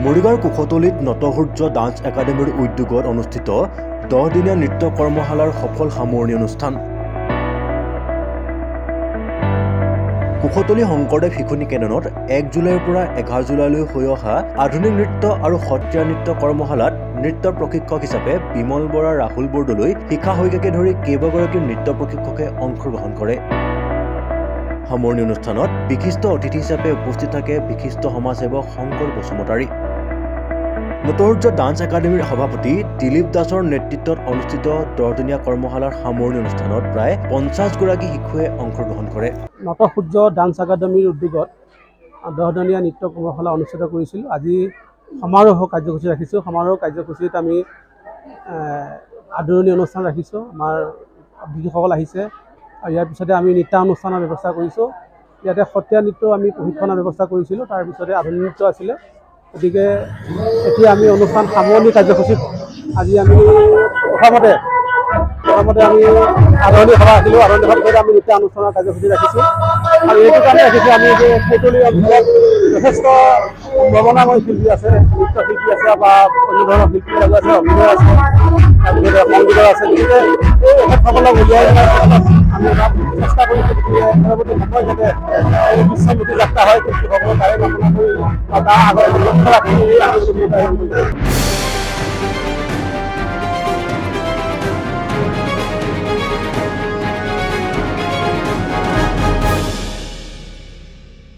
মৰিগাঁৱৰ কুশতলীত নটসূৰ্য ডান্স একাডেমীৰ উদ্যোগত অনুষ্ঠিত 10 দিনীয়া নৃত্য কৰ্মশালাৰ সফল সামৰণি অনুষ্ঠান। কুশতলী শংকৰদেৱ শিশু নিকেতনত 1 জুলাইৰ পৰা 11 জুলাইলৈ হৈ অহা আধুনিক নৃত্য আৰু সত্ৰীয়া নৃত্য কৰ্মশালাত নৃত্য প্ৰশিক্ষক হিচাপে বিমল বৰা, ৰাহুল বৰদলৈ, শিখা শইকীয়াকে ধৰি কেইবাগৰাকী নৃত্য প্ৰশিক্ষকে অংশগ্ৰহণ কৰে। সামৰণি অনুষ্ঠানত বিশিষ্ট অতিথি হিচাপে উপস্থিত থাকে বিশিষ্ট সমাজসেৱক শংকৰ বসুমতাৰী। নটসূৰ্য ডান্স একাডেমীৰ সভাপতি দিলীপ দাসৰ নেতৃত্বত অনুষ্ঠিত 10 দিনীয়া কৰ্মশালাৰ সামৰণি অনুষ্ঠানত প্ৰায় 50 গৰাকী শিশুৱে অংশগ্ৰহণ কৰে। নটসূৰ্য ডান্স একাডেমীৰ উদ্যোগত 10 দিনীয়া নৃত্য কৰ্মশালা অনুষ্ঠিত কৰিছিলোঁ। আজি সমাৰোহ কাৰ্যসূচী ৰাখিছোঁ। সমাৰোহ কাৰ্যসূচীত আমি আদৰণি অনুষ্ঠান ৰাখিছোঁ। আমাৰ অতিথিসকল আহিছে আৰু ইয়াৰ পিছতে আমি নৃত্যানুষ্ঠানৰ ব্যৱস্থা কৰিছোঁ। ইয়াতে সত্ৰীয়া নৃত্য আমি প্ৰশিক্ষণৰ ব্যৱস্থা কৰিছিলোঁ, তাৰপিছতে আধুনিক নৃত্য আছিলে। গতিকে এতিয়া আমি অনুষ্ঠান সামৰণি কাৰ্যসূচীত আজি আমি প্ৰথমতে আমি আদৰণি সভা ৰাখিলোঁ। আদৰণি সভাৰ পিছতে আমি নৃত্যানুষ্ঠানৰ কাৰ্যসূচী ৰাখিছোঁ আৰু এইটো কাৰণে ৰাখিছোঁ আমি যে কুশতলী অঞ্চলত যথেষ্ট নমনাময় শিল্পী আছে, নৃত্যশিল্পী আছে বা অন্য ধৰণৰ শিল্পী আছে, অভিনয় আছে, তাৰপিছতে সংগীতৰ আছে। গতিকে এই এখেতসকলক উলিয়াই আমি চেষ্টা কৰিছোঁ পৰৱৰ্তী সময় যাতে বিশ্বমুখী যাত্ৰা হয়, শিল্পীসকলৰ তাৰে নমনা কৰি তাৰ আগত লক্ষ্য ৰাখি